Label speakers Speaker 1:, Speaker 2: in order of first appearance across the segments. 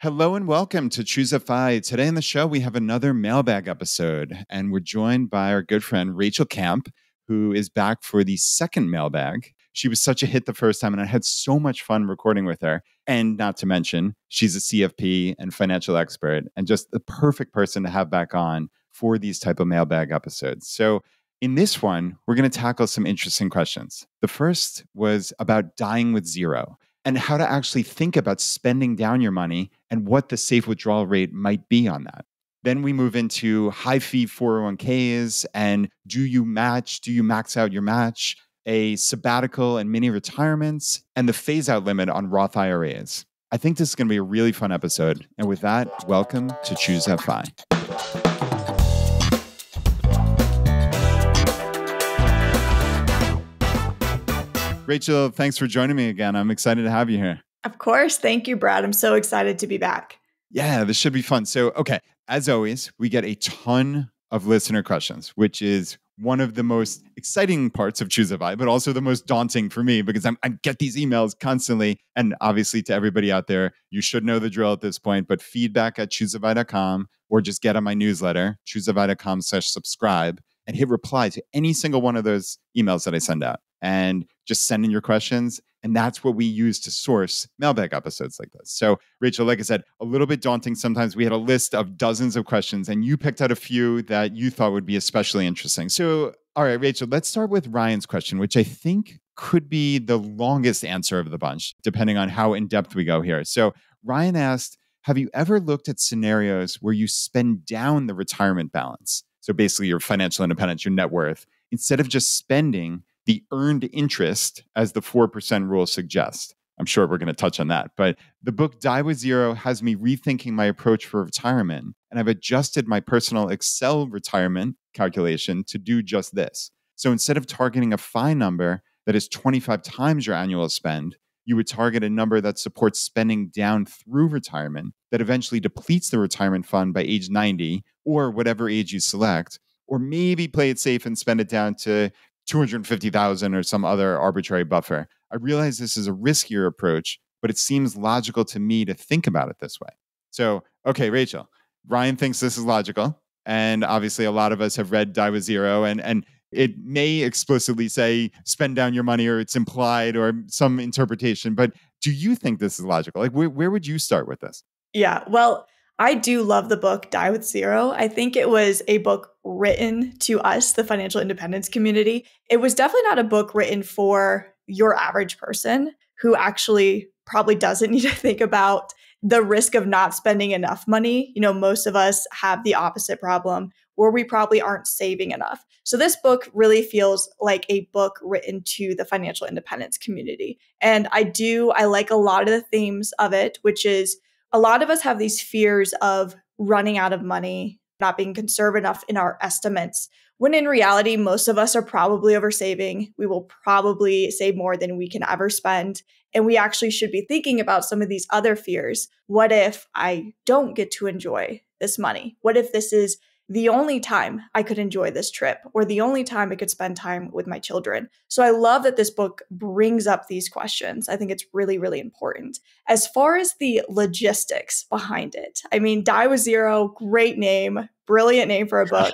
Speaker 1: Hello and welcome to Choose a Fi. Today on the show, we have another Mailbag episode, and we're joined by our good friend Rachael Camp, who is back for the second Mailbag. She was such a hit the first time, and I had so much fun recording with her. And not to mention, she's a CFP and financial expert, and just the perfect person to have back on for these type of Mailbag episodes. So in this one, we're going to tackle some interesting questions. The first was about dying with zero, and how to actually think about spending down your money and what the safe withdrawal rate might be on that. Then we move into high fee 401ks and do you max out your match, a sabbatical and mini retirements, and the phase out limit on Roth IRAs. I think this is going to be a really fun episode. And with that, welcome to Choose FI. Rachael, thanks for joining me again. I'm excited to have you here.
Speaker 2: Of course. Thank you, Brad. I'm so excited to be back.
Speaker 1: Yeah, this should be fun. So, okay, as always, we get a ton of listener questions, which is one of the most exciting parts of Choose FI, but also the most daunting for me because I get these emails constantly. And obviously to everybody out there, you should know the drill at this point, but feedback@choosefi.com or just get on my newsletter, choosefi.com/subscribe, and hit reply to any single one of those emails that I send out. And just send in your questions. And that's what we use to source Mailbag episodes like this. So, Rachael, like I said, a little bit daunting sometimes. We had a list of dozens of questions, and you picked out a few that you thought would be especially interesting. So, all right, Rachael, let's start with Ryan's question, which I think could be the longest answer of the bunch, depending on how in-depth we go here. So, Ryan asked, have you ever looked at scenarios where you spend down the retirement balance? So basically your financial independence, your net worth, instead of just spending the earned interest as the 4% rule suggests. I'm sure we're going to touch on that. But the book Die With Zero has me rethinking my approach for retirement. And I've adjusted my personal Excel retirement calculation to do just this. So instead of targeting a FI number that is 25 times your annual spend, you would target a number that supports spending down through retirement that eventually depletes the retirement fund by age 90 or whatever age you select, or maybe play it safe and spend it down to 250,000 or some other arbitrary buffer. I realize this is a riskier approach, but it seems logical to me to think about it this way. So, okay, Rachael, Ryan thinks this is logical. And obviously a lot of us have read Die With Zero and it may explicitly say spend down your money or it's implied or some interpretation, but do you think this is logical? Like where would you start with this?
Speaker 2: Yeah, well, I do love the book Die With Zero. I think it was a book written to us, the financial independence community. It was definitely not a book written for your average person who actually probably doesn't need to think about the risk of not spending enough money. You know, most of us have the opposite problem where we probably aren't saving enough. So this book really feels like a book written to the financial independence community. And I like a lot of the themes of it, which is a lot of us have these fears of running out of money, not being conservative enough in our estimates, when in reality, most of us are probably oversaving. We will probably save more than we can ever spend. And we actually should be thinking about some of these other fears. What if I don't get to enjoy this money? What if this is the only time I could enjoy this trip or the only time I could spend time with my children? So I love that this book brings up these questions. I think it's really, really important. As far as the logistics behind it, I mean, Die With Zero, great name, brilliant name for a book.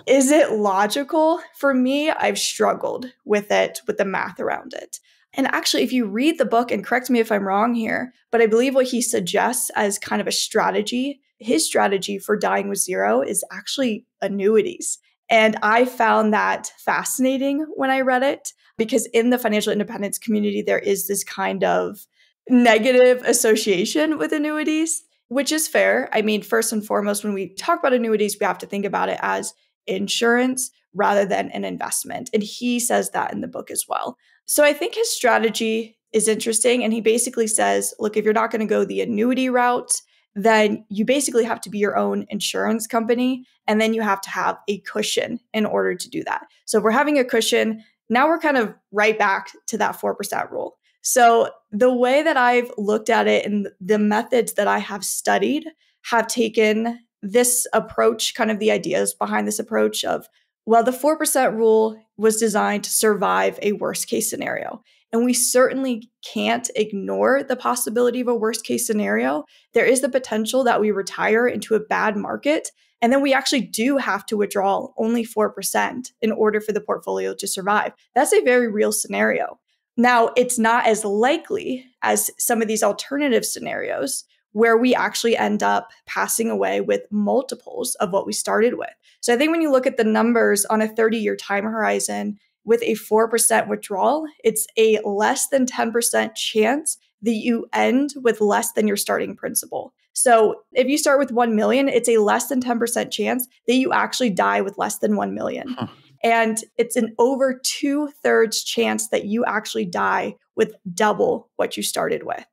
Speaker 2: Is it logical? For me, I've struggled with it, with the math around it. And actually, if you read the book, and correct me if I'm wrong here, but I believe what he suggests as kind of a strategy, his strategy for dying with zero is actually annuities. And I found that fascinating when I read it, because in the financial independence community, there is this kind of negative association with annuities, which is fair. I mean, first and foremost, when we talk about annuities, we have to think about it as insurance rather than an investment. And he says that in the book as well. So I think his strategy is interesting. And he basically says, look, if you're not going to go the annuity route, then you basically have to be your own insurance company. And then you have to have a cushion in order to do that. So if we're having a cushion, now we're kind of right back to that 4% rule. So the way that I've looked at it and the methods that I have studied have taken this approach, kind of the ideas behind this approach of, well, the 4% rule was designed to survive a worst case scenario. And we certainly can't ignore the possibility of a worst case scenario. There is the potential that we retire into a bad market. And then we actually do have to withdraw only 4% in order for the portfolio to survive. That's a very real scenario. Now, it's not as likely as some of these alternative scenarios where we actually end up passing away with multiples of what we started with. So I think when you look at the numbers on a 30-year time horizon with a 4% withdrawal, it's a less than 10% chance that you end with less than your starting principal. So if you start with 1 million, it's a less than 10% chance that you actually die with less than 1 million.
Speaker 1: Huh.
Speaker 2: And it's an over 2/3 chance that you actually die with double what you started with.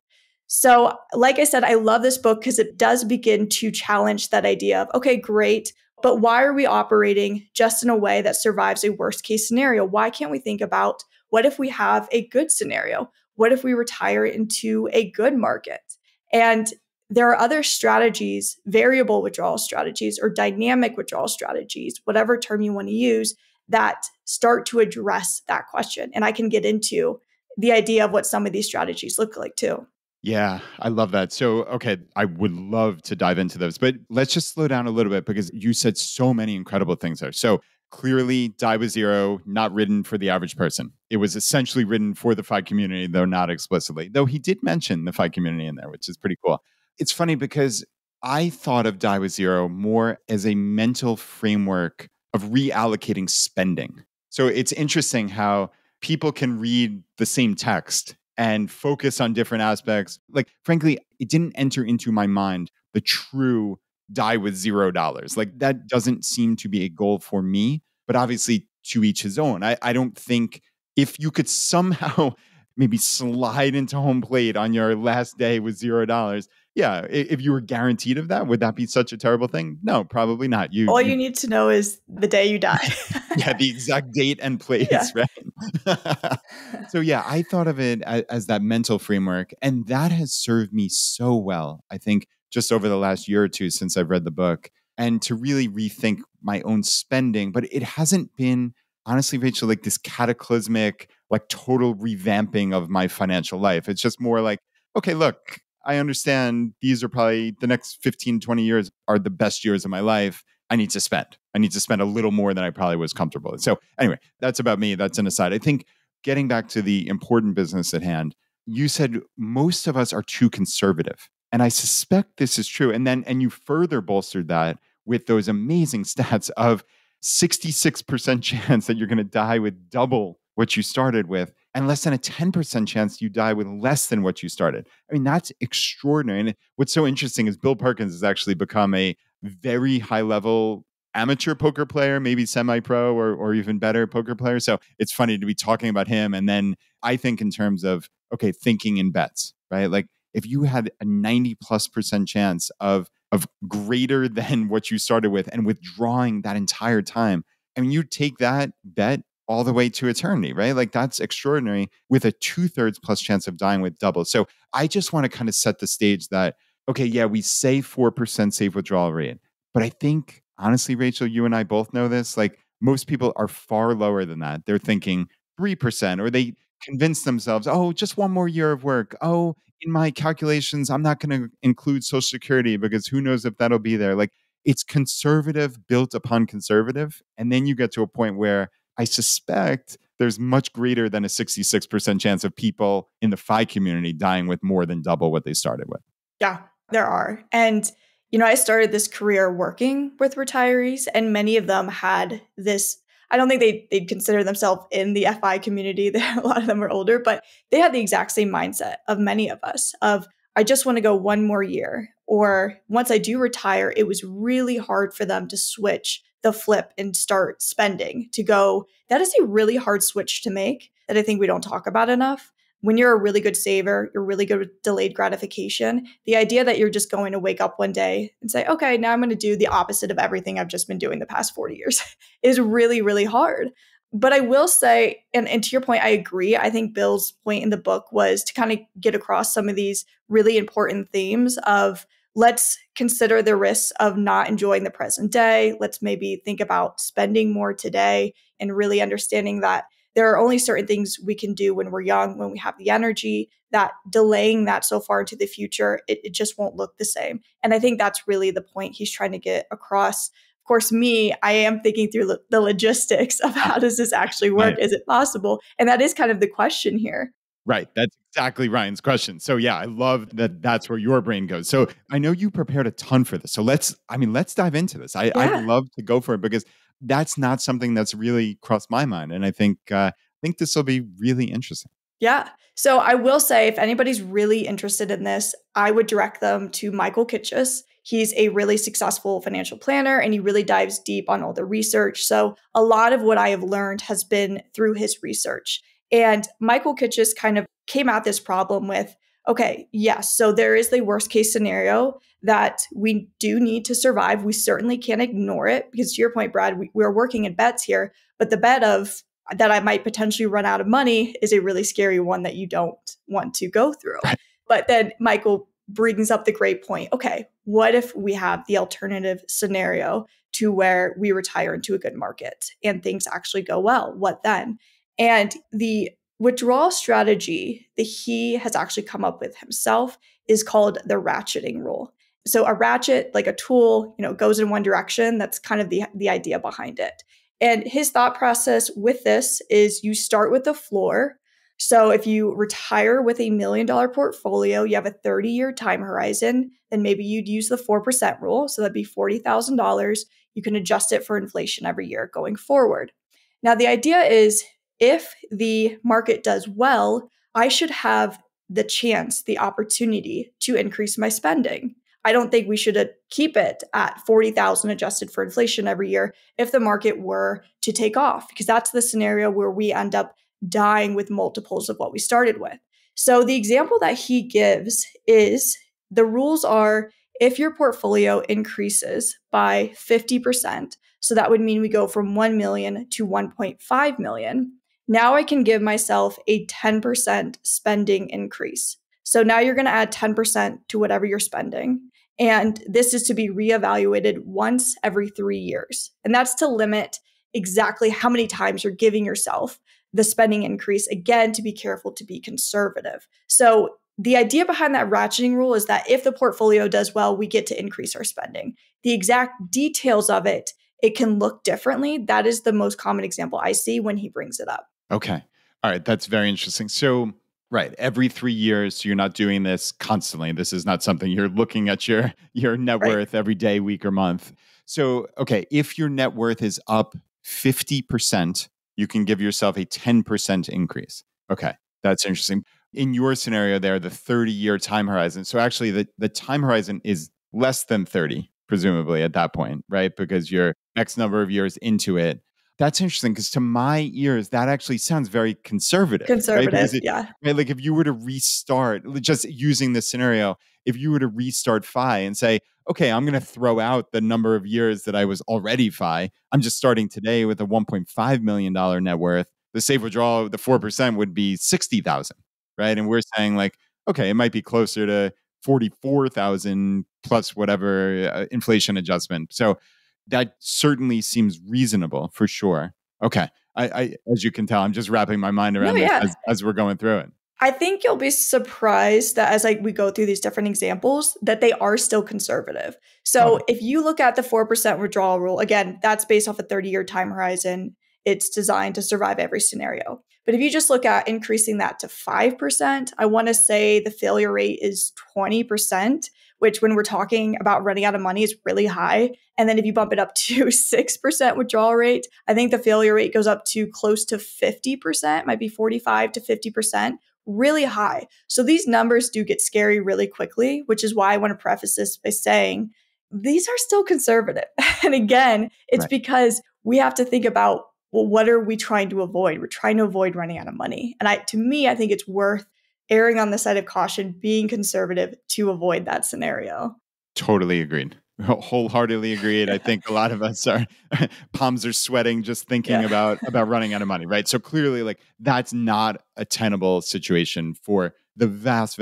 Speaker 2: So, like I said, I love this book because it does begin to challenge that idea of, okay, great, but why are we operating just in a way that survives a worst case scenario? Why can't we think about what if we have a good scenario? What if we retire into a good market? And there are other strategies, variable withdrawal strategies or dynamic withdrawal strategies, whatever term you want to use, that start to address that question. And I can get into the idea of what some of these strategies look like too.
Speaker 1: Yeah, I love that. So, okay, I would love to dive into those, but let's just slow down a little bit because you said so many incredible things there. So, clearly, Die with Zero, not written for the average person. It was essentially written for the FI community, though not explicitly, though he did mention the FI community in there, which is pretty cool. It's funny because I thought of Die with Zero more as a mental framework of reallocating spending. So, it's interesting how people can read the same text and focus on different aspects. Like, frankly, it didn't enter into my mind the true die with $0. Like, that doesn't seem to be a goal for me, but obviously to each his own. I don't think if you could somehow maybe slide into home plate on your last day with $0, yeah, if you were guaranteed of that, would that be such a terrible thing? No, probably not.
Speaker 2: All you need to know is the day you die.
Speaker 1: Yeah, the exact date and place,
Speaker 2: Yeah.
Speaker 1: right? So yeah, I thought of it as that mental framework, and that has served me so well, I think, just over the last year or two since I've read the book, and to really rethink my own spending. But it hasn't been, honestly, Rachel, like this cataclysmic, like total revamping of my financial life. It's just more like, okay, look, I understand these are probably the next 15, 20 years are the best years of my life. I need to spend. I need to spend a little more than I probably was comfortable with. So anyway, that's about me. That's an aside. I think getting back to the important business at hand, you said most of us are too conservative. And I suspect this is true. And you further bolstered that with those amazing stats of 66% chance that you're going to die with double what you started with, and less than a 10% chance you die with less than what you started. I mean, that's extraordinary. And what's so interesting is Bill Perkins has actually become a very high level amateur poker player, maybe semi-pro or even better poker player. So it's funny to be talking about him. And then I think in terms of, okay, thinking in bets, right? Like if you had a 90+% chance of greater than what you started with and withdrawing that entire time, I mean, you take that bet all the way to eternity, right? Like that's extraordinary with a 2/3 plus chance of dying with double. So I just want to kind of set the stage that, okay, yeah, we say 4% safe withdrawal rate, but I think honestly, Rachel, you and I both know this, like most people are far lower than that. They're thinking 3%, or they convince themselves, oh, just one more year of work. Oh, in my calculations, I'm not going to include Social Security because who knows if that'll be there. Like it's conservative built upon conservative. And then you get to a point where I suspect there's much greater than a 66% chance of people in the FI community dying with more than double what they started with.
Speaker 2: Yeah, there are. And, I started this career working with retirees, and many of them had this. I don't think they'd consider themselves in the FI community. A lot of them are older, but they had the exact same mindset of many of us of, I just want to go one more year. Or once I do retire, it was really hard for them to switch the flip and start spending to go. That is a really hard switch to make that I think we don't talk about enough. When you're a really good saver, you're really good with delayed gratification. The idea that you're just going to wake up one day and say, okay, now I'm going to do the opposite of everything I've just been doing the past 40 years is really, really hard. But I will say, and to your point, I agree. I think Bill's point in the book was to kind of get across some of these really important themes of let's consider the risks of not enjoying the present day. Let's maybe think about spending more today and really understanding that there are only certain things we can do when we're young, when we have the energy, that delaying that so far into the future, it just won't look the same. And I think that's really the point he's trying to get across. Of course, I am thinking through the logistics of how does this actually work?
Speaker 1: Right.
Speaker 2: Is it possible? And that is kind of the question here.
Speaker 1: Right. That's exactly Ryan's question. So yeah, I love that that's where your brain goes. So I know you prepared a ton for this. So let's dive into this. I'd
Speaker 2: Yeah.
Speaker 1: love to go for it because that's not something that's really crossed my mind. And I think this will be really interesting.
Speaker 2: Yeah. So I will say, if anybody's really interested in this, I would direct them to Michael Kitchis. He's a really successful financial planner and he really dives deep on all the research. So a lot of what I have learned has been through his research. And Michael Kitchis kind of came at this problem with, okay, yes, so there is the worst case scenario that we do need to survive. We certainly can't ignore it because, to your point, Brad, we're working in bets here, but the bet of that I might potentially run out of money is a really scary one that you don't want to go through.
Speaker 1: Right.
Speaker 2: But then Michael brings up the great point. Okay, what if we have the alternative scenario to where we retire into a good market and things actually go well? What then? And the withdrawal strategy that he has actually come up with himself is called the ratcheting rule. So a ratchet, like a tool, goes in one direction. That's kind of the idea behind it. And his thought process with this is you start with the floor. So if you retire with $1 million portfolio, you have a 30-year time horizon, then maybe you'd use the 4% rule. So that'd be $40,000. You can adjust it for inflation every year going forward. Now, the idea is if the market does well, I should have the chance, the opportunity to increase my spending. I don't think we should keep it at 40,000 adjusted for inflation every year if the market were to take off, because that's the scenario where we end up dying with multiples of what we started with. So the example that he gives is the rules are if your portfolio increases by 50%, so that would mean we go from 1 million to 1.5 million. Now I can give myself a 10% spending increase. So now you're going to add 10% to whatever you're spending. And this is to be reevaluated once every 3 years. And that's to limit exactly how many times you're giving yourself the spending increase. Again, to be careful, to be conservative. So the idea behind that ratcheting rule is that if the portfolio does well, we get to increase our spending. The exact details of it can look differently. That is the most common example I see when he brings it up.
Speaker 1: Okay. All right. That's very interesting. So, right, every 3 years, so you're not doing this constantly. This is not something you're looking at your net
Speaker 2: Right.
Speaker 1: worth every day, week, or month. So, okay, if your net worth is up 50%, you can give yourself a 10% increase. Okay, that's interesting. In your scenario there, the 30-year time horizon. So actually the time horizon is less than 30, presumably at that point, right? Because you're X number of years into it. That's interesting because to my ears, that actually sounds very conservative, right?
Speaker 2: Conservative,
Speaker 1: Because
Speaker 2: yeah.
Speaker 1: right, like if you were to restart, just using this scenario, if you were to restart FI and say, okay, I'm going to throw out the number of years that I was already FI. I'm just starting today with a $1.5 million net worth. The safe withdrawal, the 4% would be 60,000, right? And we're saying like, okay, it might be closer to 44,000 plus whatever inflation adjustment. So that certainly seems reasonable for sure. Okay. As you can tell, I'm just wrapping my mind
Speaker 2: No,
Speaker 1: around this
Speaker 2: yeah.
Speaker 1: as we're going through it.
Speaker 2: I think you'll be surprised that as we go through these different examples, that they are still conservative.
Speaker 1: Love
Speaker 2: So
Speaker 1: it.
Speaker 2: if you look at the 4% withdrawal rule, again, that's based off a 30-year time horizon. It's designed to survive every scenario. But if you just look at increasing that to 5%, I want to say the failure rate is 20%, which when we're talking about running out of money is really high. And then if you bump it up to 6% withdrawal rate, I think the failure rate goes up to close to 50%, might be 45 to 50%. Really high. So these numbers do get scary really quickly, which is why I want to preface this by saying these are still conservative. And again, it's
Speaker 1: Right.
Speaker 2: because we have to think about, well, what are we trying to avoid? We're trying to avoid running out of money. And to me, I think it's worth erring on the side of caution, being conservative to avoid that scenario.
Speaker 1: Totally agreed. Wholeheartedly agreed. I think a lot of us are palms are sweating just thinking
Speaker 2: Yeah.
Speaker 1: about running out of money, right? So clearly, like that's not a tenable situation for the vast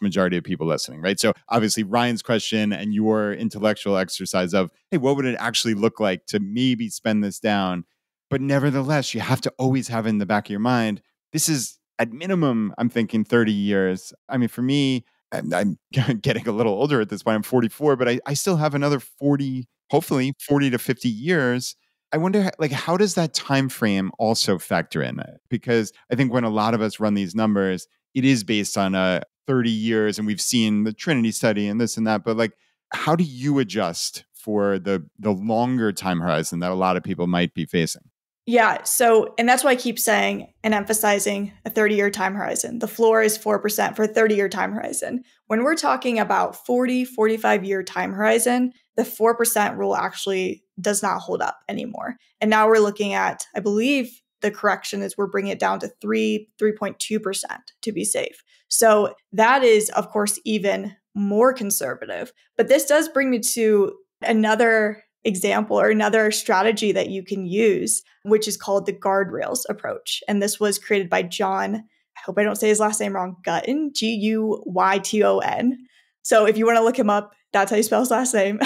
Speaker 1: majority of people listening, right? So obviously, Ryan's question and your intellectual exercise of, hey, what would it actually look like to maybe spend this down? But nevertheless, you have to always have in the back of your mind, this is at minimum, I'm thinking 30 years. I mean, for me, I'm getting a little older at this point. I'm 44, but I still have another 40, hopefully 40 to 50 years. I wonder, like, how does that time frame also factor in? Because I think when a lot of us run these numbers, it is based on 30 years, and we've seen the Trinity study and this and that. But like, how do you adjust for the longer time horizon that a lot of people might be facing?
Speaker 2: Yeah. So, and that's why I keep saying and emphasizing a 30-year time horizon. The floor is 4% for a 30-year time horizon. When we're talking about 40, 45-year time horizon, the 4% rule actually does not hold up anymore. And now we're looking at, I believe the correction is we're bringing it down to 3.2% to be safe. So that is, of course, even more conservative. But this does bring me to another example or another strategy that you can use, which is called the guardrails approach. And this was created by John, I hope I don't say his last name wrong, Guyton, Guyton. So if you want to look him up, that's how you spell his last name.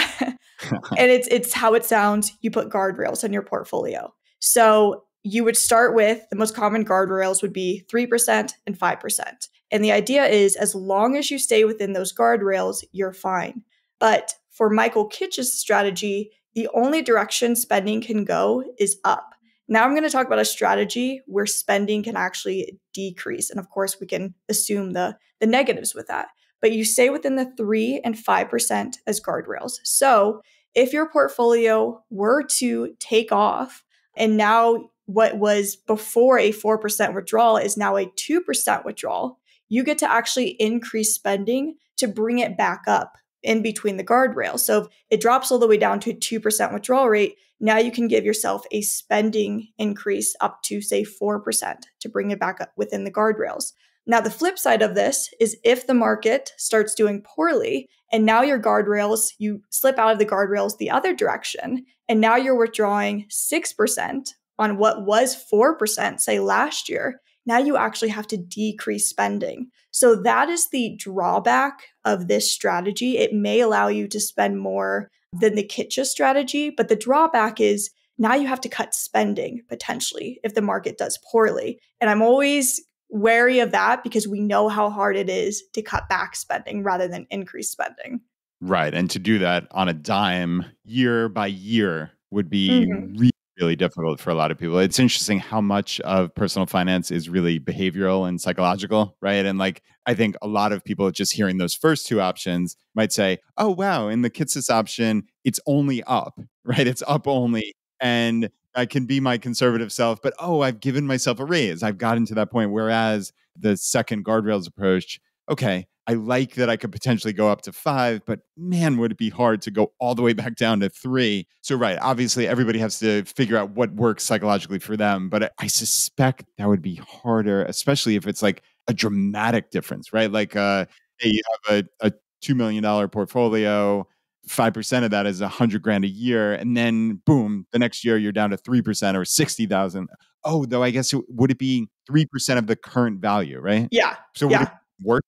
Speaker 2: And it's how it sounds. You put guardrails in your portfolio. So you would start with the most common guardrails would be 3% and 5%. And the idea is as long as you stay within those guardrails, you're fine. But for Michael Kitch's strategy, the only direction spending can go is up. Now I'm going to talk about a strategy where spending can actually decrease. And of course, we can assume the negatives with that. But you stay within the 3 and 5% as guardrails. So if your portfolio were to take off and now what was before a 4% withdrawal is now a 2% withdrawal, you get to actually increase spending to bring it back up in between the guardrails. So if it drops all the way down to a 2% withdrawal rate, now you can give yourself a spending increase up to, say, 4% to bring it back up within the guardrails. Now, the flip side of this is if the market starts doing poorly and now your guardrails, you slip out of the guardrails the other direction, and now you're withdrawing 6% on what was 4%, say last year, now you actually have to decrease spending. So that is the drawback of this strategy. It may allow you to spend more than the Kitcha strategy, but the drawback is now you have to cut spending potentially if the market does poorly. And I'm always wary of that because we know how hard it is to cut back spending rather than increase spending.
Speaker 1: Right. And to do that on a dime year by year would be
Speaker 2: Mhm.
Speaker 1: really difficult for a lot of people. It's interesting how much of personal finance is really behavioral and psychological, right? And like, I think a lot of people just hearing those first two options might say, oh, wow, in the Kitsis option, it's only up, right? It's up only. And I can be my conservative self, but oh, I've given myself a raise. I've gotten to that point. Whereas the second guardrails approach, okay, I like that I could potentially go up to 5, but man, would it be hard to go all the way back down to 3. So, right, obviously, everybody has to figure out what works psychologically for them. But I suspect that would be harder, especially if it's like a dramatic difference, right? Like, hey, you have a $2 million portfolio. 5% of that is 100 grand a year. And then boom, the next year you're down to 3% or 60,000. Oh, though, I guess would it be 3% of the current value, right?
Speaker 2: Yeah.
Speaker 1: So would it
Speaker 2: Yeah.
Speaker 1: work?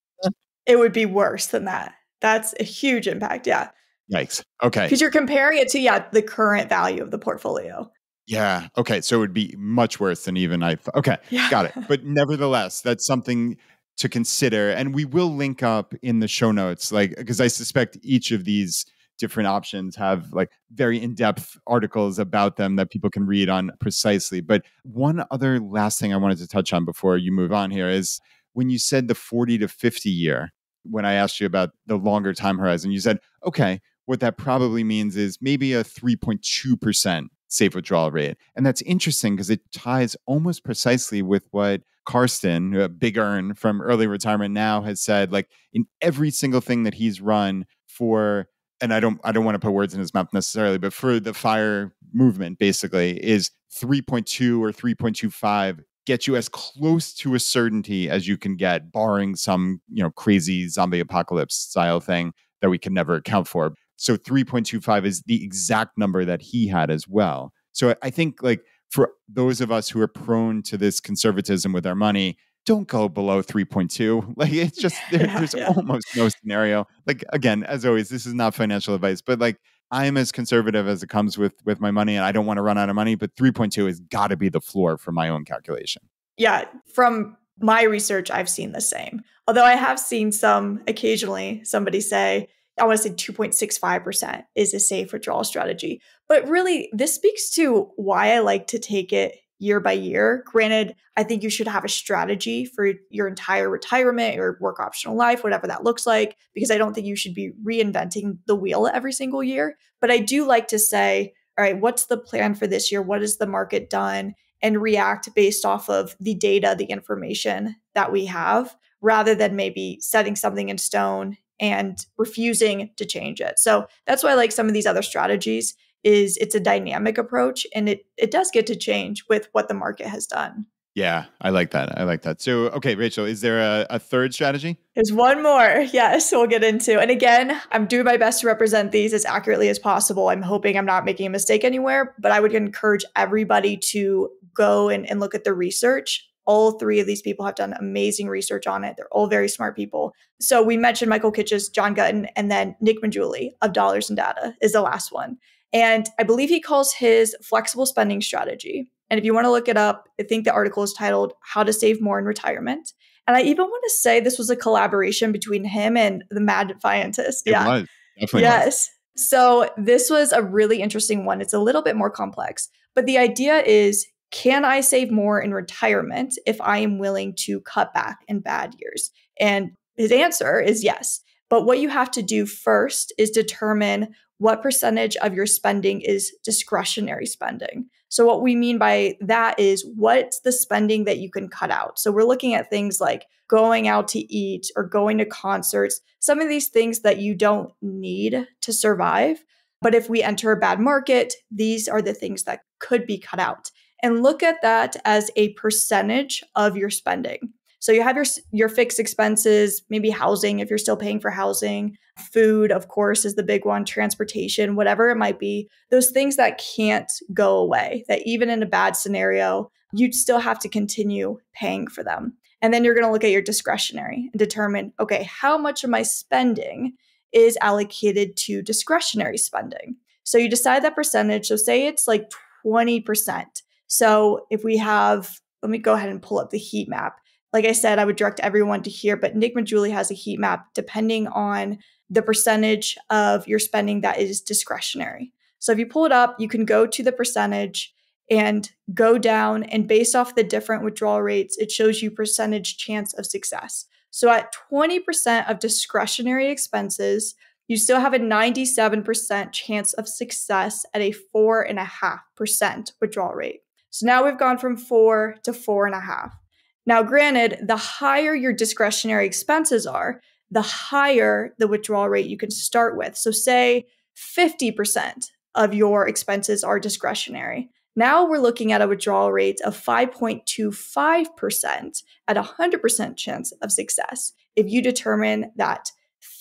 Speaker 2: It would be worse than that. That's a huge impact. Yeah.
Speaker 1: Yikes. Okay.
Speaker 2: Because you're comparing it to, the current value of the portfolio.
Speaker 1: Yeah. Okay. So it would be much worse than even I thought. Okay.
Speaker 2: Yeah.
Speaker 1: Got it. But nevertheless, that's something to consider. And we will link up in the show notes, like, because I suspect each of these different options have like very in-depth articles about them that people can read on precisely. But one other last thing I wanted to touch on before you move on here is when you said the 40 to 50 year, when I asked you about the longer time horizon, you said, okay, what that probably means is maybe a 3.2% safe withdrawal rate. And that's interesting because it ties almost precisely with what Karsten, a big earn from early retirement now, has said, like in every single thing that he's run for, and I don't want to put words in his mouth necessarily, but for the FIRE movement basically is 3.2 or 3.25 get you as close to a certainty as you can get, barring some, crazy zombie apocalypse style thing that we can never account for. So 3.25 is the exact number that he had as well. So I think like for those of us who are prone to this conservatism with our money, don't go below 3.2. Like it's just there's
Speaker 2: Yeah.
Speaker 1: almost no scenario. Like again, as always, this is not financial advice, but like I'm as conservative as it comes with my money, and I don't want to run out of money, but 3.2 has got to be the floor for my own calculation.
Speaker 2: Yeah, from my research, I've seen the same. Although I have seen occasionally somebody say, I want to say 2.65% is a safe withdrawal strategy. But really, this speaks to why I like to take it year by year. Granted, I think you should have a strategy for your entire retirement or work optional life, whatever that looks like, because I don't think you should be reinventing the wheel every single year. But I do like to say, all right, what's the plan for this year? What has the market done? And react based off of the data, the information that we have, rather than maybe setting something in stone and refusing to change it. So that's why I like some of these other strategies is it's a dynamic approach and it does get to change with what the market has done.
Speaker 1: Yeah, I like that. I like that. So, okay, Rachel, is there a third strategy?
Speaker 2: There's one more. Yes, we'll get into. And again, I'm doing my best to represent these as accurately as possible. I'm hoping I'm not making a mistake anywhere, but I would encourage everybody to go and look at the research. All three of these people have done amazing research on it. They're all very smart people. So we mentioned Michael Kitces, John Gutton, and then Nick Maggiulli of Dollars and Data is the last one. And I believe he calls his flexible spending strategy. And if you want to look it up, I think the article is titled How to Save More in Retirement. And I even want to say this was a collaboration between him and the mad scientist.
Speaker 1: It
Speaker 2: Yeah.
Speaker 1: was. Definitely was.
Speaker 2: Yes. So this was a really interesting one. It's a little bit more complex, but the idea is, can I save more in retirement if I am willing to cut back in bad years? And his answer is yes. But what you have to do first is determine what percentage of your spending is discretionary spending. So what we mean by that is what's the spending that you can cut out. So we're looking at things like going out to eat or going to concerts, some of these things that you don't need to survive. But if we enter a bad market, these are the things that could be cut out. And look at that as a percentage of your spending. So you have your fixed expenses, maybe housing if you're still paying for housing, food, of course, is the big one, transportation, whatever it might be, those things that can't go away, that even in a bad scenario, you'd still have to continue paying for them. And then you're going to look at your discretionary and determine, okay, how much of my spending is allocated to discretionary spending? So you decide that percentage. So say it's like 20%. So if we have, let me go ahead and pull up the heat map. Like I said, I would direct everyone to here, but Nick Maggiulli has a heat map depending on the percentage of your spending that is discretionary. So if you pull it up, you can go to the percentage and go down, and based off the different withdrawal rates, it shows you percentage chance of success. So at 20% of discretionary expenses, you still have a 97% chance of success at a 4.5% withdrawal rate. So now we've gone from 4 to 4.5. Now, granted, the higher your discretionary expenses are, the higher the withdrawal rate you can start with. So say 50% of your expenses are discretionary. Now we're looking at a withdrawal rate of 5.25% at 100% chance of success. If you determine that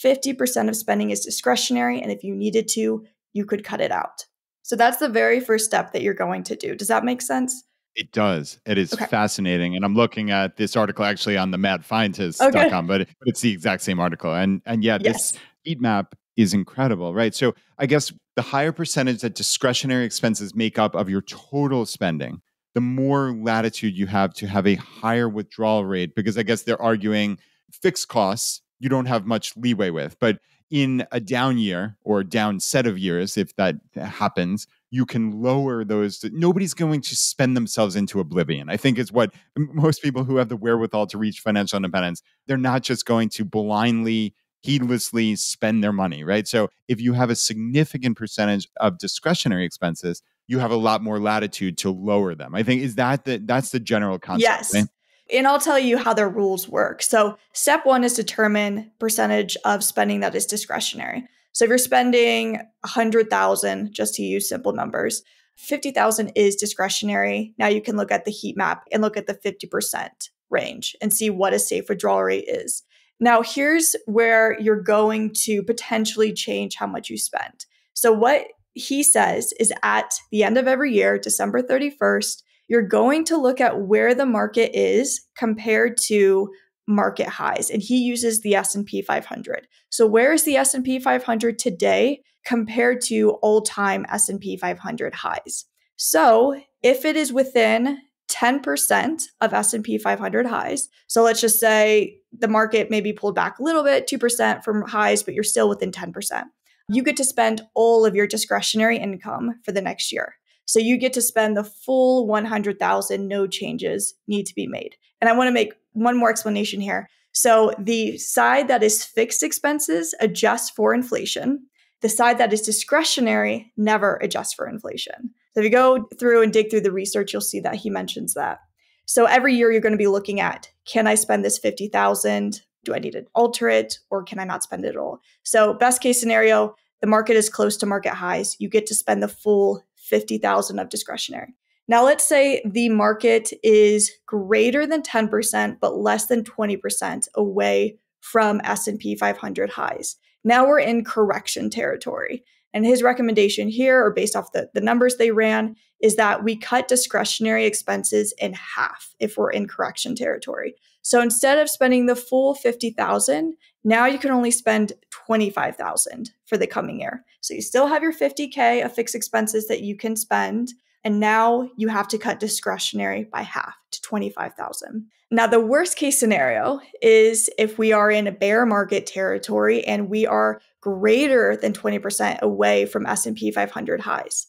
Speaker 2: 50% of spending is discretionary, and if you needed to, you could cut it out. So that's the very first step that you're going to do. Does that make sense?
Speaker 1: It does. It is
Speaker 2: Okay.
Speaker 1: fascinating. And I'm looking at this article actually on the madscientist.com, but it's the exact same article. And yeah, this
Speaker 2: Yes.
Speaker 1: heat map is incredible, right? So I guess the higher percentage that discretionary expenses make up of your total spending, the more latitude you have to have a higher withdrawal rate, because I guess they're arguing fixed costs you don't have much leeway with. But in a down year or down set of years, if that happens, you can lower those. Nobody's going to spend themselves into oblivion. I think is what most people who have the wherewithal to reach financial independence, they're not just going to blindly, heedlessly spend their money, right? So if you have a significant percentage of discretionary expenses, you have a lot more latitude to lower them. I think that's the general concept, right?
Speaker 2: Yes. And I'll tell you how their rules work. So step one is determine percentage of spending that is discretionary. So if you're spending 100,000, just to use simple numbers, 50,000 is discretionary. Now you can look at the heat map and look at the 50% range and see what a safe withdrawal rate is. Now here's where you're going to potentially change how much you spend. So what he says is at the end of every year, December 31st, you're going to look at where the market is compared to market highs, and he uses the S&P 500. So where is the S&P 500 today compared to all-time S&P 500 highs? So if it is within 10% of S&P 500 highs, so let's just say the market maybe pulled back a little bit, 2% from highs, but you're still within 10%. You get to spend all of your discretionary income for the next year. So you get to spend the full 100,000, no changes need to be made. And I want to make one more explanation here. So the side that is fixed expenses adjusts for inflation. The side that is discretionary never adjusts for inflation. So if you go through and dig through the research, you'll see that he mentions that. So every year you're going to be looking at, can I spend this 50,000? Do I need to alter it, or can I not spend it at all? So best case scenario, the market is close to market highs. You get to spend the full 50,000 of discretionary. Now let's say the market is greater than 10% but less than 20% away from S&P 500 highs. Now we're in correction territory. And his recommendation here, or based off the numbers they ran, is that we cut discretionary expenses in half if we're in correction territory. So instead of spending the full 50,000, now you can only spend 25,000 for the coming year. So you still have your 50K of fixed expenses that you can spend, and now you have to cut discretionary by half to 25,000. Now, the worst case scenario is if we are in a bear market territory and we are greater than 20% away from S&P 500 highs.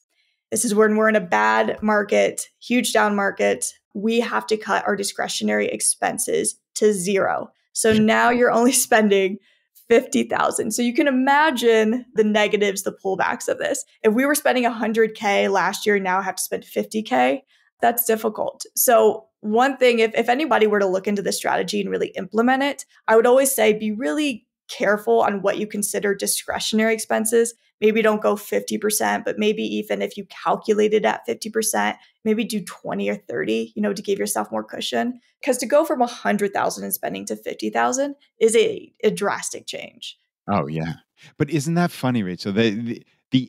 Speaker 2: This is when we're in a bad market, huge down market. We have to cut our discretionary expenses to zero. So now you're only spending 50,000. So you can imagine the negatives, the pullbacks of this. If we were spending 100K last year, now have to spend 50K, that's difficult. So one thing, if anybody were to look into this strategy and really implement it, I would always say be really careful on what you consider discretionary expenses. Maybe don't go 50%, but maybe even if you calculate it at 50%, maybe do 20 or 30, to give yourself more cushion. Because to go from 100,000 in spending to 50,000 is a drastic change.
Speaker 1: Oh, yeah. But isn't that funny, Rachel? The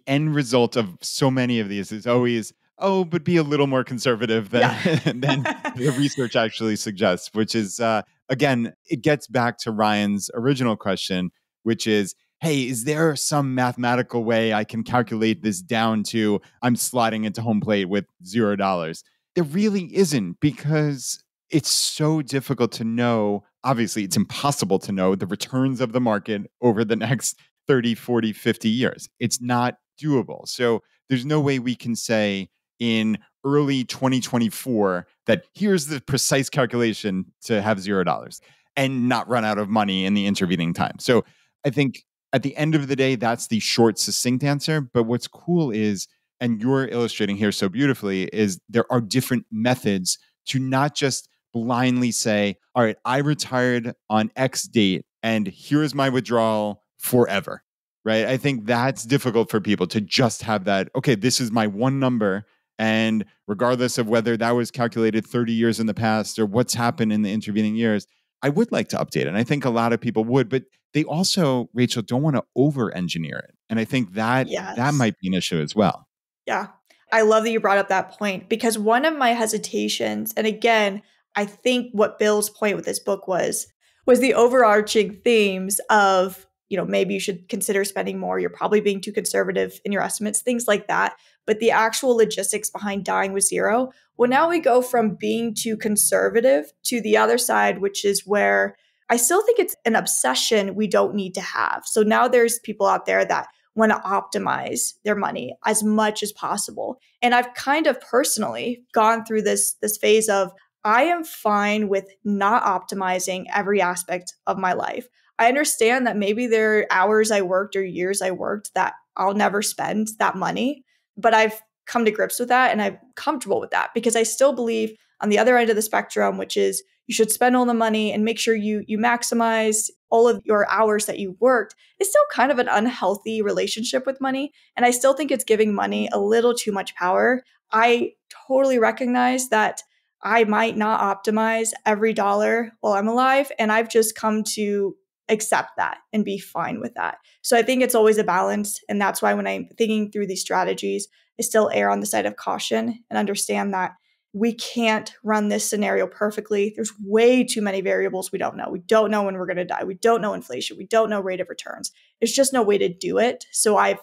Speaker 1: end result of so many of these is always, oh, but be a little more conservative than, than the research actually suggests, which is, again, it gets back to Ryan's original question, which is, hey, is there some mathematical way I can calculate this down to I'm slotting into home plate with $0? There really isn't, because it's so difficult to know. Obviously, it's impossible to know the returns of the market over the next 30, 40, 50 years. It's not doable. So there's no way we can say in early 2024 that here's the precise calculation to have $0 and not run out of money in the intervening time. So I think at the end of the day, that's the short, succinct answer. But what's cool is, and you're illustrating here so beautifully, is there are different methods to not just blindly say, all right, I retired on X date and here's my withdrawal forever, right? I think that's difficult for people to just have that, okay, this is my one number. And regardless of whether that was calculated 30 years in the past or what's happened in the intervening years, I would like to update it. And I think a lot of people would, but they also, Rachel, don't want to over-engineer it. And I think that might be an issue as well.
Speaker 2: Yeah. I love that you brought up that point, because one of my hesitations, and again, I think what Bill's point with this book was the overarching themes of, maybe you should consider spending more. You're probably being too conservative in your estimates, things like that. But the actual logistics behind dying with zero, well, now we go from being too conservative to the other side, which is where I still think it's an obsession we don't need to have. So now there's people out there that want to optimize their money as much as possible. And I've kind of personally gone through this phase of, I am fine with not optimizing every aspect of my life. I understand that maybe there are hours I worked or years I worked that I'll never spend that money, but I've come to grips with that and I'm comfortable with that, because I still believe on the other end of the spectrum, which is you should spend all the money and make sure you maximize all of your hours that you worked, is still kind of an unhealthy relationship with money. And I still think it's giving money a little too much power. I totally recognize that I might not optimize every dollar while I'm alive, and I've just come to accept that and be fine with that. So I think it's always a balance. And that's why when I'm thinking through these strategies, I still err on the side of caution and understand that we can't run this scenario perfectly. There's way too many variables we don't know. We don't know when we're going to die. We don't know inflation. We don't know rate of returns. There's just no way to do it. So I've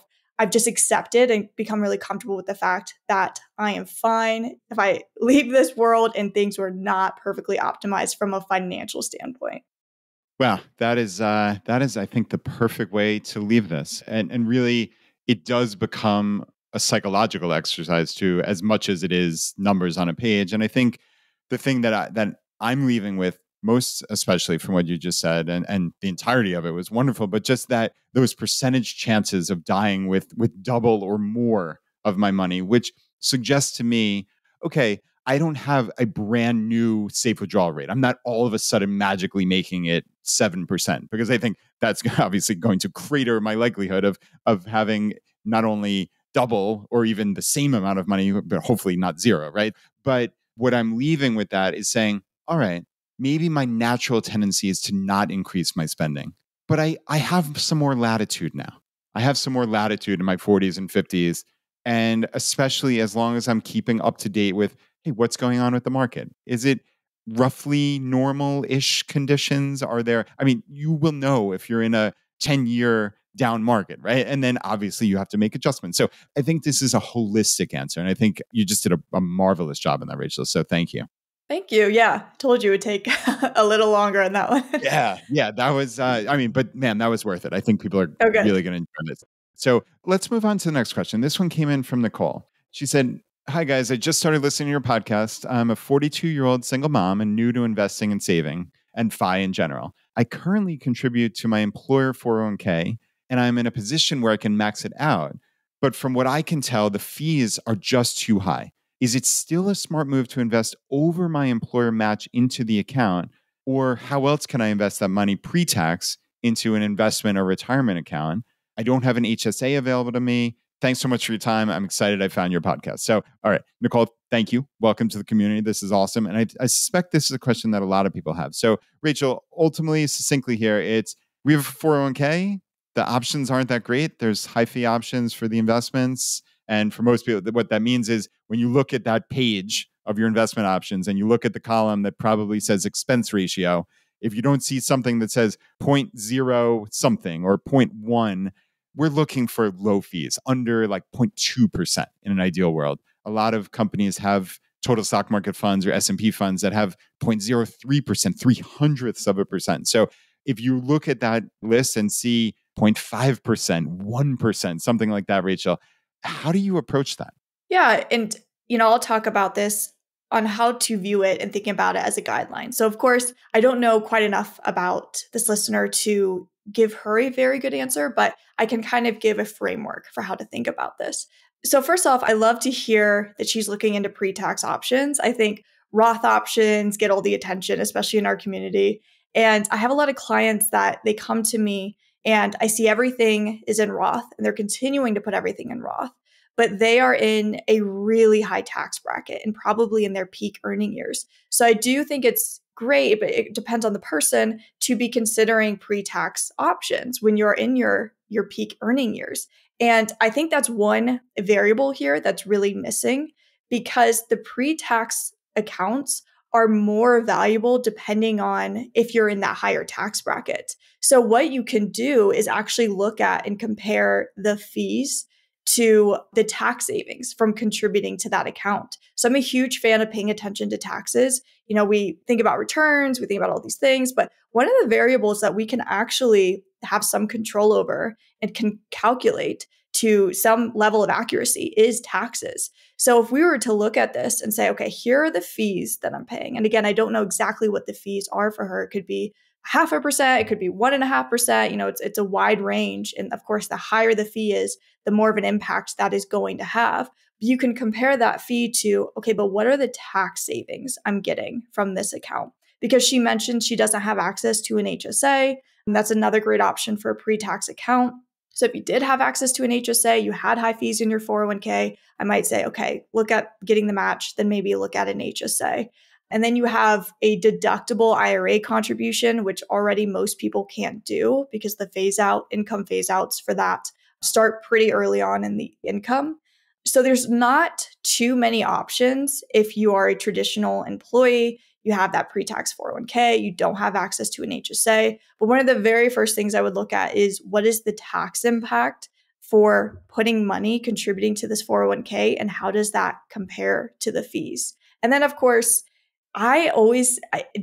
Speaker 2: just accepted and become really comfortable with the fact that I am fine if I leave this world and things were not perfectly optimized from a financial standpoint.
Speaker 1: Well, that is, I think, the perfect way to leave this, and really, it does become a psychological exercise too, as much as it is numbers on a page. And I think the thing that I'm leaving with most, especially from what you just said, and the entirety of it was wonderful, but just that those percentage chances of dying with double or more of my money, which suggests to me, okay, I don't have a brand new safe withdrawal rate. I'm not all of a sudden magically making it 7%, because I think that's obviously going to crater my likelihood of having not only double or even the same amount of money, but hopefully not zero, right? But what I'm leaving with that is saying, all right, maybe my natural tendency is to not increase my spending, but I have some more latitude now. I have some more latitude in my 40s and 50s. And especially as long as I'm keeping up to date with, hey, what's going on with the market? Is it roughly normal-ish conditions? Are there, I mean, you will know if you're in a 10-year down market, right? And then obviously you have to make adjustments. So I think this is a holistic answer. And I think you just did a marvelous job in that, Rachel. So thank you.
Speaker 2: Thank you. Yeah, told you it would take a little longer on that one.
Speaker 1: Yeah, that was, I mean, but man, that was worth it. I think people are
Speaker 2: Okay.
Speaker 1: really going to enjoy this. So let's move on to the next question. This one came in from Nicole. She said, hi, guys. I just started listening to your podcast. I'm a 42-year-old single mom and new to investing and saving and FI in general. I currently contribute to my employer 401k, and I'm in a position where I can max it out. But from what I can tell, the fees are just too high. Is it still a smart move to invest over my employer match into the account? Or how else can I invest that money pre-tax into an investment or retirement account? I don't have an HSA available to me. Thanks so much for your time. I'm excited I found your podcast. So, all right, Nicole, thank you. Welcome to the community. This is awesome. And I suspect this is a question that a lot of people have. So, Rachel, ultimately, succinctly here, it's we have a 401k. The options aren't that great. There's high fee options for the investments. And for most people, what that means is when you look at that page of your investment options and you look at the column that probably says expense ratio, if you don't see something that says point 0 something or point 0.1, we're looking for low fees, under like 0.2% in an ideal world. A lot of companies have total stock market funds or S&P funds that have 0.03%, 0.03%. So if you look at that list and see 0.5%, 1%, something like that, Rachel, how do you approach that?
Speaker 2: Yeah. And, I'll talk about this on how to view it and thinking about it as a guideline. So, of course, I don't know quite enough about this listener to give her a very good answer, but I can kind of give a framework for how to think about this. So, first off, I love to hear that she's looking into pre-tax options. I think Roth options get all the attention, especially in our community. And I have a lot of clients that they come to me and I see everything is in Roth and they're continuing to put everything in Roth, but they are in a really high tax bracket and probably in their peak earning years. So I do think it's great, but it depends on the person to be considering pre-tax options when you're in your peak earning years. And I think that's one variable here that's really missing, because the pre-tax accounts are more valuable depending on if you're in that higher tax bracket. So what you can do is actually look at and compare the fees to the tax savings from contributing to that account. So I'm a huge fan of paying attention to taxes. We think about returns, we think about all these things, but one of the variables that we can actually have some control over and can calculate to some level of accuracy is taxes. So if we were to look at this and say, okay, here are the fees that I'm paying. And again, I don't know exactly what the fees are for her. It could be 0.5%, it could be 1.5%. It's a wide range. And of course, the higher the fee is, the more of an impact that is going to have. You can compare that fee to, okay, but what are the tax savings I'm getting from this account? Because she mentioned she doesn't have access to an HSA. And that's another great option for a pre-tax account. So if you did have access to an HSA, you had high fees in your 401k, I might say, okay, look at getting the match, then maybe look at an HSA. And then you have a deductible IRA contribution, which already most people can't do because the income phase outs for that start pretty early on in the income. So there's not too many options if you are a traditional employee. You have that pre-tax 401k, you don't have access to an HSA. But one of the very first things I would look at is what is the tax impact for putting money, contributing to this 401k, and how does that compare to the fees? And then, of course, I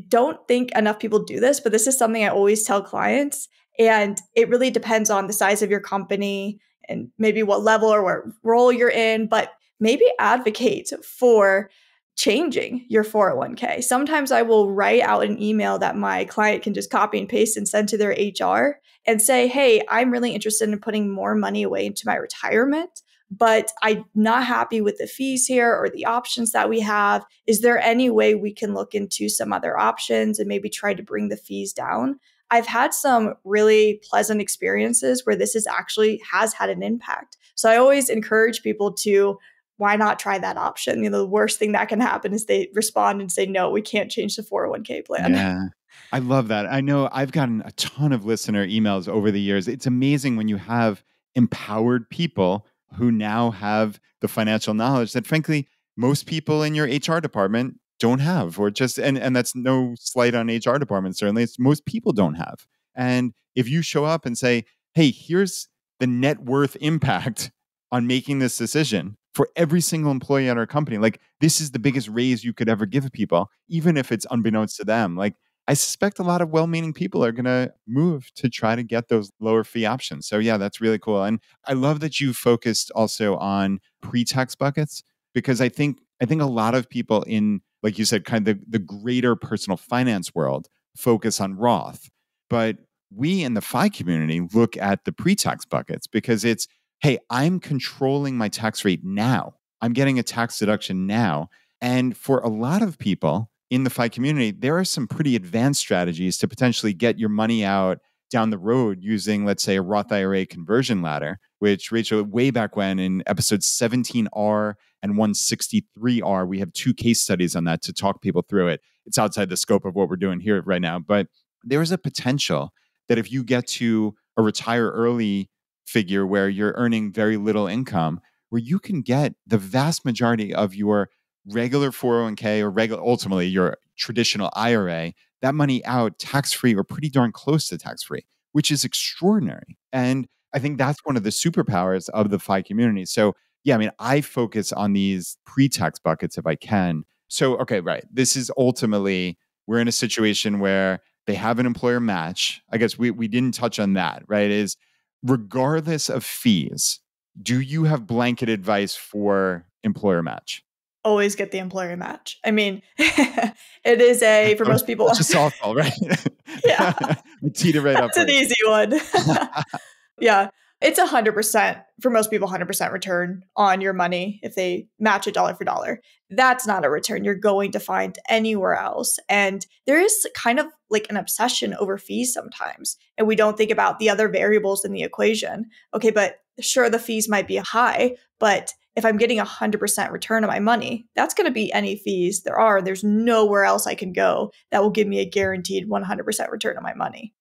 Speaker 2: don't think enough people do this, but this is something I always tell clients. And it really depends on the size of your company and maybe what level or what role you're in, but maybe advocate for changing your 401k. Sometimes I will write out an email that my client can just copy and paste and send to their HR and say, hey, I'm really interested in putting more money away into my retirement, but I'm not happy with the fees here or the options that we have. Is there any way we can look into some other options and maybe try to bring the fees down? I've had some really pleasant experiences where this has had an impact. So I always encourage people to, why not try that option? The worst thing that can happen is they respond and say, no, we can't change the 401k plan.
Speaker 1: Yeah. I love that. I know I've gotten a ton of listener emails over the years. It's amazing when you have empowered people who now have the financial knowledge that, frankly, most people in your HR department don't have, or just, and that's no slight on HR departments, certainly. It's most people don't have. And if you show up and say, hey, here's the net worth impact on making this decision for every single employee at our company, like this is the biggest raise you could ever give people, even if it's unbeknownst to them. Like, I suspect a lot of well-meaning people are going to move to try to get those lower fee options. So yeah, that's really cool. And I love that you focused also on pre-tax buckets, because I think a lot of people in, like you said, kind of the greater personal finance world focus on Roth. But we in the FI community look at the pre-tax buckets because it's, hey, I'm controlling my tax rate now. I'm getting a tax deduction now. And for a lot of people in the FI community, there are some pretty advanced strategies to potentially get your money out down the road using, let's say, a Roth IRA conversion ladder, which, Rachel, way back when in episodes 17R and 163R, we have 2 case studies on that to talk people through it. It's outside the scope of what we're doing here right now. But there is a potential that if you get to a retire early figure where you're earning very little income, where you can get the vast majority of your regular 401k or ultimately your traditional IRA, that money out tax-free or pretty darn close to tax-free, which is extraordinary. And I think that's one of the superpowers of the FI community. So yeah, I mean, I focus on these pre-tax buckets if I can. So, okay, right. This is ultimately, we're in a situation where they have an employer match. I guess we didn't touch on that, right? Is regardless of fees, do you have blanket advice for employer match?
Speaker 2: Always get the employer match. I mean, it is for most people.
Speaker 1: Such a softball, right?
Speaker 2: Yeah.
Speaker 1: We teed it right up.
Speaker 2: That's an easy one. Yeah. It's 100%, for most people, 100% return on your money if they match it dollar for dollar. That's not a return you're going to find anywhere else. And there is kind of like an obsession over fees sometimes. And we don't think about the other variables in the equation. Okay, but sure, the fees might be high, but if I'm getting 100% return on my money, that's going to be any fees there are. There's nowhere else I can go that will give me a guaranteed 100% return on my money.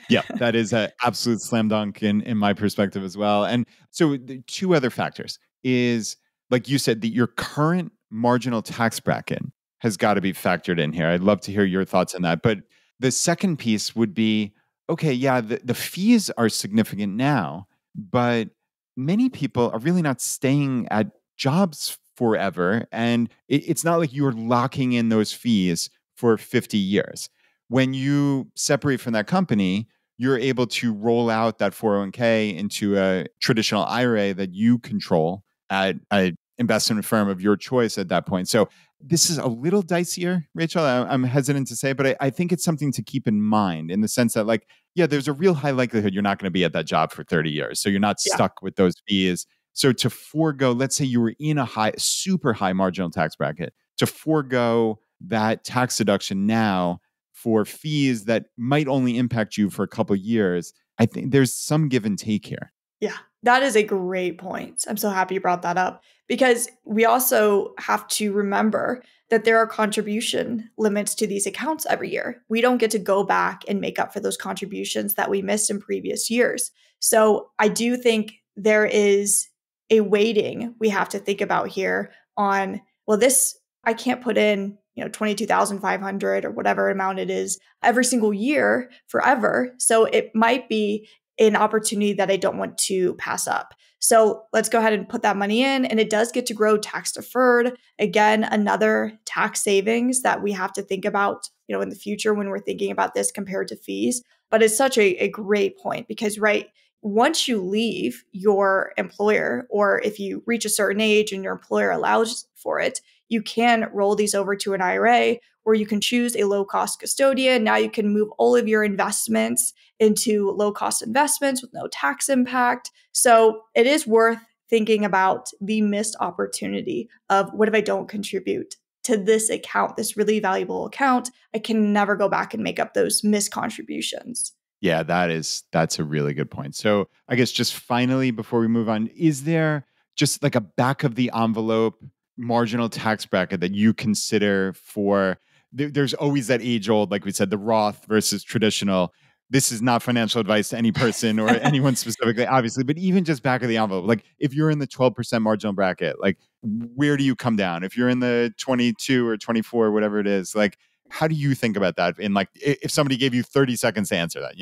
Speaker 1: Yeah, that is an absolute slam dunk in my perspective as well. And so the 2 other factors is, like you said, that your current marginal tax bracket has got to be factored in here. I'd love to hear your thoughts on that. But the second piece would be, okay, yeah, the fees are significant now, but many people are really not staying at jobs forever. And it's not like you're locking in those fees for 50 years. When you separate from that company, you're able to roll out that 401k into a traditional IRA that you control at an investment firm of your choice at that point. So this is a little dicier, Rachel. I'm hesitant to say, but I think it's something to keep in mind in the sense that, like, yeah, there's a real high likelihood you're not going to be at that job for 30 years. So you're not stuck with those fees. So to forego, let's say you were in a super high marginal tax bracket, to forego that tax deduction now for fees that might only impact you for a couple of years, I think there's some give and take here.
Speaker 2: Yeah, that is a great point. I'm so happy you brought that up, because we also have to remember that there are contribution limits to these accounts every year. We don't get to go back and make up for those contributions that we missed in previous years. So I do think there is a weighting we have to think about here on, well, this, I can't put in, 22,500 or whatever amount it is every single year forever. So it might be an opportunity that I don't want to pass up. So let's go ahead and put that money in, and it does get to grow tax deferred. Again, another tax savings that we have to think about, in the future when we're thinking about this compared to fees. But it's such a great point because, right, once you leave your employer, or if you reach a certain age and your employer allows for it, you can roll these over to an IRA, or you can choose a low-cost custodian. Now you can move all of your investments into low-cost investments with no tax impact. So it is worth thinking about the missed opportunity of, what if I don't contribute to this account, this really valuable account? I can never go back and make up those missed contributions.
Speaker 1: Yeah, that's a really good point. So I guess just finally, before we move on, is there just like a back of the envelope marginal tax bracket that you consider for, there's always that age old, like we said, the Roth versus traditional. This is not financial advice to any person or anyone specifically, obviously, but even just back of the envelope, like if you're in the 12% marginal bracket, like where do you come down? If you're in the 22 or 24, whatever it is, like, how do you think about that? And like, if somebody gave you 30 seconds to answer that,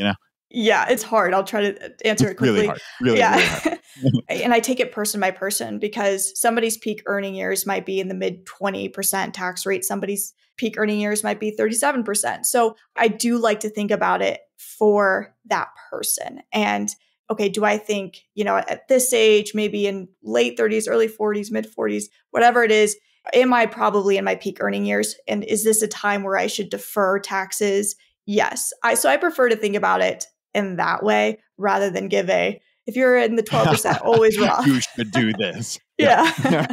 Speaker 2: Yeah, it's hard. I'll try to answer
Speaker 1: It's
Speaker 2: it quickly.
Speaker 1: really hard. Really,
Speaker 2: Yeah.
Speaker 1: really hard.
Speaker 2: And I take it person by person because somebody's peak earning years might be in the mid 20% tax rate. Somebody's peak earning years might be 37%. So I do like to think about it for that person. And okay, do I think, at this age, maybe in late 30s, early 40s, mid 40s, whatever it is, am I probably in my peak earning years? And is this a time where I should defer taxes? Yes. So I prefer to think about it in that way rather than give if you're in the 12%, always Roth.
Speaker 1: You should do this.
Speaker 2: Yeah.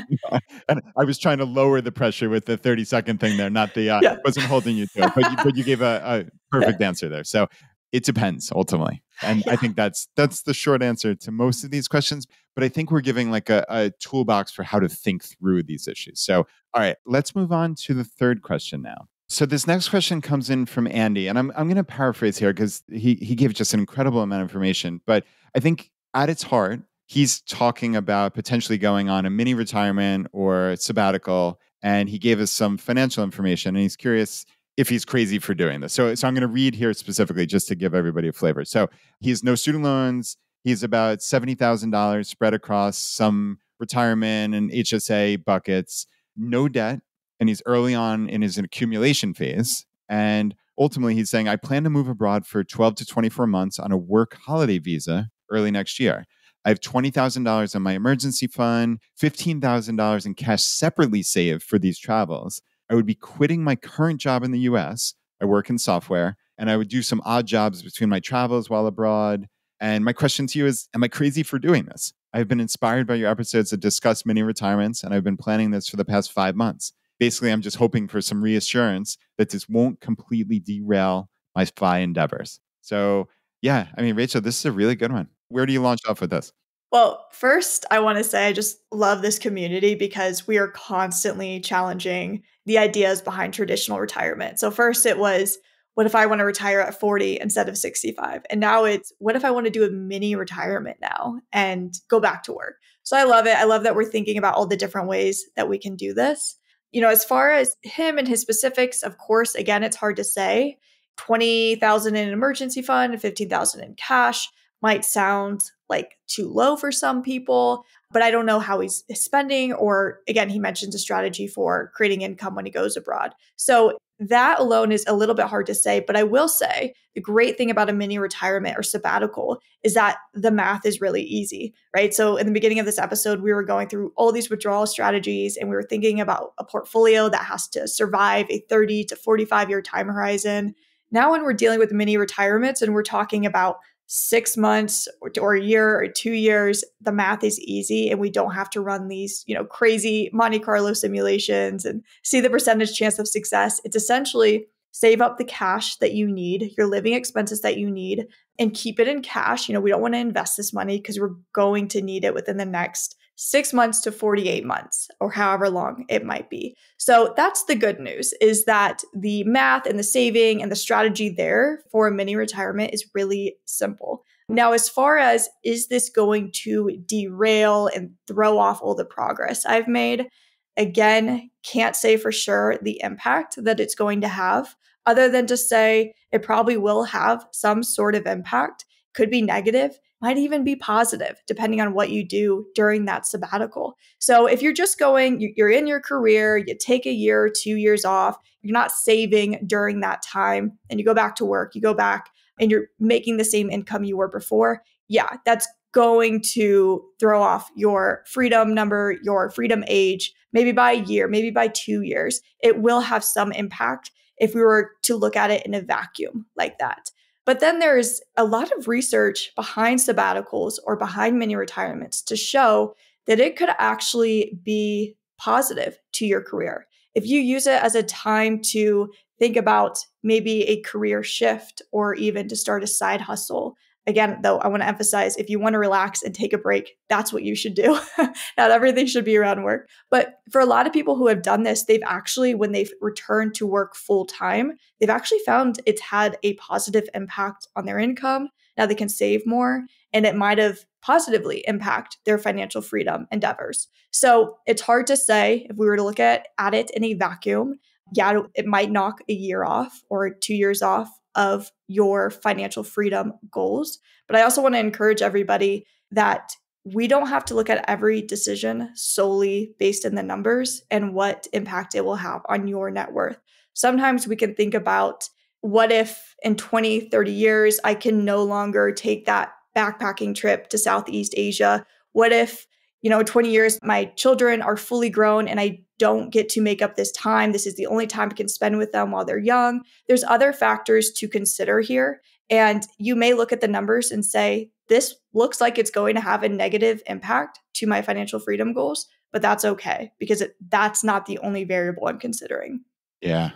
Speaker 1: And I was trying to lower the pressure with the 30-second thing there, not the,
Speaker 2: Yeah.
Speaker 1: wasn't holding you to it, but you gave a perfect answer there. So it depends ultimately. And I think that's the short answer to most of these questions, but I think we're giving like a toolbox for how to think through these issues. So, all right, let's move on to the third question now. So this next question comes in from Andy, and I'm going to paraphrase here because he gave just an incredible amount of information. But I think at its heart, he's talking about potentially going on a mini retirement or sabbatical, and he gave us some financial information, and he's curious if he's crazy for doing this. So I'm going to read here specifically just to give everybody a flavor. So he has no student loans. He's about $70,000 spread across some retirement and HSA buckets, no debt. And he's early on in his accumulation phase. And ultimately, he's saying, I plan to move abroad for 12 to 24 months on a work holiday visa early next year. I have $20,000 in my emergency fund, $15,000 in cash separately saved for these travels. I would be quitting my current job in the US. I work in software, and I would do some odd jobs between my travels while abroad. And my question to you is, am I crazy for doing this? I've been inspired by your episodes that discuss mini retirements, and I've been planning this for the past 5 months. Basically, I'm just hoping for some reassurance that this won't completely derail my FI endeavors. So, yeah, I mean, Rachel, this is a really good one. Where do you launch off with this?
Speaker 2: Well, first, I want to say I just love this community because we are constantly challenging the ideas behind traditional retirement. So first it was, what if I want to retire at 40 instead of 65? And now it's, what if I want to do a mini retirement now and go back to work? So I love it. I love that we're thinking about all the different ways that we can do this. As far as him and his specifics, of course, again, it's hard to say. 20,000 in an emergency fund and 15,000 in cash might sound like too low for some people, but I don't know how he's spending. Or again, he mentions a strategy for creating income when he goes abroad. So that alone is a little bit hard to say, but I will say the great thing about a mini retirement or sabbatical is that the math is really easy, right? So in the beginning of this episode, we were going through all these withdrawal strategies and we were thinking about a portfolio that has to survive a 30 to 45 year time horizon. Now, when we're dealing with mini retirements and we're talking about 6 months or a year or 2 years, the math is easy and we don't have to run these, crazy Monte Carlo simulations and see the percentage chance of success. It's essentially save up the cash that you need, your living expenses that you need, and keep it in cash. We don't want to invest this money because we're going to need it within the next 6 months to 48 months or however long it might be. So that's the good news, is that the math and the saving and the strategy there for a mini retirement is really simple. Now, as far as is this going to derail and throw off all the progress I've made? Again, can't say for sure the impact that it's going to have, other than to say it probably will have some sort of impact. Could be negative, might even be positive, depending on what you do during that sabbatical. So if you're just going, you're in your career, you take a year or 2 years off, you're not saving during that time, and you go back to work, you go back and you're making the same income you were before, yeah, that's going to throw off your freedom number, your freedom age, maybe by a year, maybe by 2 years. It will have some impact if we were to look at it in a vacuum like that. But then there's a lot of research behind sabbaticals or behind mini retirements to show that it could actually be positive to your career. If you use it as a time to think about maybe a career shift or even to start a side hustle. Again, though, I want to emphasize if you want to relax and take a break, that's what you should do. Not everything should be around work. But for a lot of people who have done this, they've actually, when they've returned to work full time, they've actually found it's had a positive impact on their income. Now they can save more, and it might have positively impact their financial freedom endeavors. So it's hard to say if we were to look at it in a vacuum. Yeah, it might knock a year off or 2 years off of your financial freedom goals. But I also want to encourage everybody that we don't have to look at every decision solely based in the numbers and what impact it will have on your net worth. Sometimes we can think about what if in 20, 30 years, I can no longer take that backpacking trip to Southeast Asia? What if 20 years, my children are fully grown and I don't get to make up this time. This is the only time I can spend with them while they're young. There's other factors to consider here. And you may look at the numbers and say, this looks like it's going to have a negative impact to my financial freedom goals, but that's okay because that's not the only variable I'm considering.
Speaker 1: Yeah.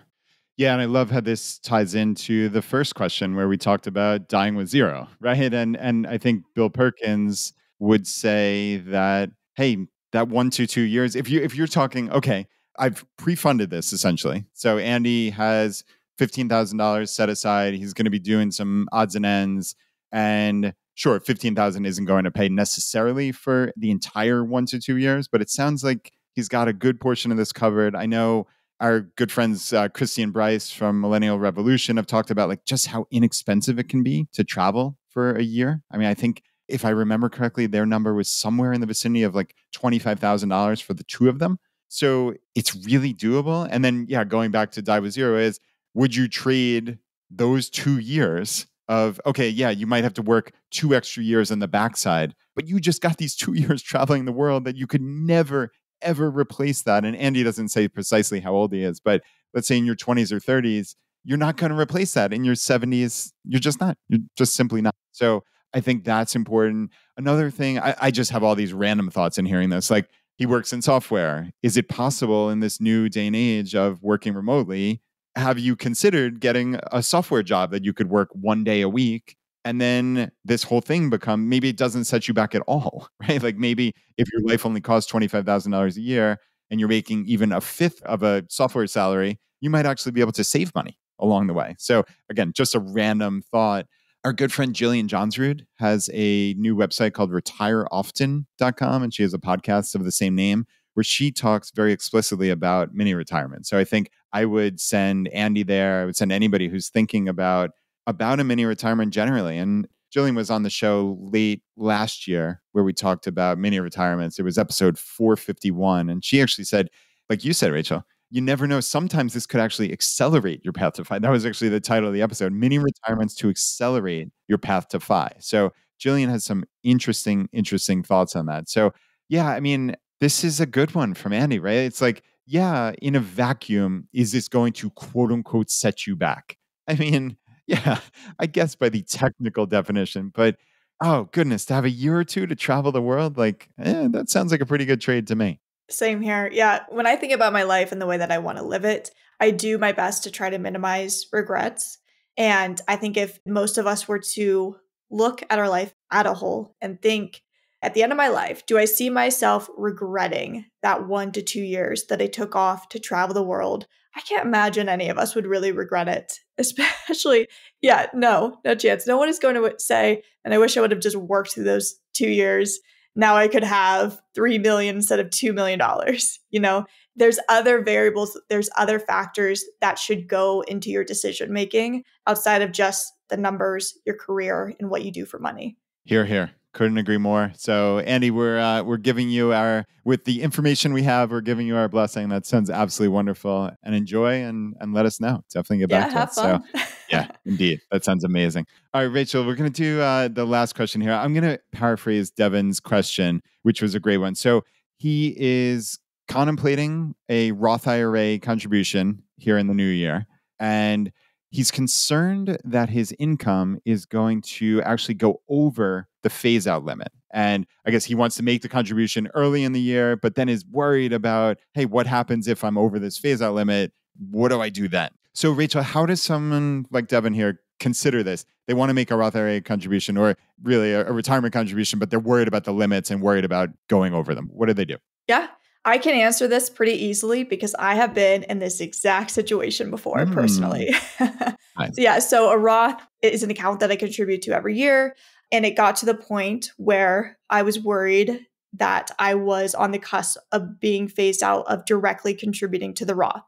Speaker 1: Yeah, and I love how this ties into the first question where we talked about dying with zero, right? And I think Bill Perkins would say that, hey, that 1 to 2 years, if you're talking, okay, I've pre-funded this essentially. So Andy has $15,000 set aside. He's going to be doing some odds and ends. And sure, 15,000 isn't going to pay necessarily for the entire 1 to 2 years, but it sounds like he's got a good portion of this covered. I know our good friends Christy and Bryce from Millennial Revolution have talked about like just how inexpensive it can be to travel for a year. I mean, I think if I remember correctly, their number was somewhere in the vicinity of like $25,000 for the two of them. So it's really doable. And then, yeah, going back to die with zero is, would you trade those 2 years of, okay, yeah, you might have to work 2 extra years on the backside, but you just got these 2 years traveling the world that you could never, ever replace that. And Andy doesn't say precisely how old he is, but let's say in your 20s or 30s, you're not going to replace that. In your 70s, you're just not. You're just simply not. So I think that's important. Another thing, I just have all these random thoughts in hearing this. Like, he works in software. Is it possible in this new day and age of working remotely? Have you considered getting a software job that you could work 1 day a week? And then this whole thing maybe it doesn't set you back at all, right? Like maybe if your life only costs $25,000 a year and you're making even a fifth of a software salary, you might actually be able to save money along the way. So again, just a random thought. Our good friend Jillian Johnsrud has a new website called retireoften.com, and she has a podcast of the same name where she talks very explicitly about mini retirement. So I think I would send Andy there. I would send anybody who's thinking about a mini retirement generally. And Jillian was on the show late last year where we talked about mini retirements. It was episode 451. And she actually said, like you said, Rachel, you never know. Sometimes this could actually accelerate your path to FI. That was actually the title of the episode, Mini Retirements to Accelerate Your Path to FI. So Jillian has some interesting thoughts on that. So yeah, I mean, this is a good one from Andy, right? It's like, yeah, in a vacuum, is this going to quote unquote set you back? I mean, yeah, I guess by the technical definition, but oh goodness, to have a year or two to travel the world, like, that sounds like a pretty good trade to me.
Speaker 2: Same here. Yeah. When I think about my life and the way that I want to live it, I do my best to try to minimize regrets. And I think if most of us were to look at our life at a whole and think, at the end of my life, do I see myself regretting that 1 to 2 years that I took off to travel the world I can't imagine any of us would really regret it, especially, no chance. No one is going to say, and I wish I would have just worked through those 2 years. Now I could have 3 million instead of $2 million. There's other variables, there's other factors that should go into your decision making outside of just the numbers, your career, and what you do for money.
Speaker 1: Hear, hear. Couldn't agree more. So, Andy, we're giving you with the information we have, we're giving you our blessing. That sounds absolutely wonderful. And enjoy and let us know. Definitely get back to
Speaker 2: have
Speaker 1: it.
Speaker 2: fun.
Speaker 1: So, yeah, indeed. That sounds amazing. All right, Rachel, we're going to do the last question here. I'm going to paraphrase Devin's question, which was a great one. So, he is contemplating a Roth IRA contribution here in the new year. And he's concerned that his income is going to actually go over the phase out limit. And I guess he wants to make the contribution early in the year, but then is worried about, hey, what happens if I'm over this phase out limit? What do I do then? So, Rachel, how does someone like Devin here consider this? They want to make a Roth IRA contribution or really a retirement contribution, but they're worried about the limits and worried about going over them. What do they do?
Speaker 2: Yeah, I can answer this pretty easily because I have been in this exact situation before personally.
Speaker 1: Nice.
Speaker 2: So a Roth is an account that I contribute to every year. And it got to the point where I was worried that I was on the cusp of being phased out of directly contributing to the Roth.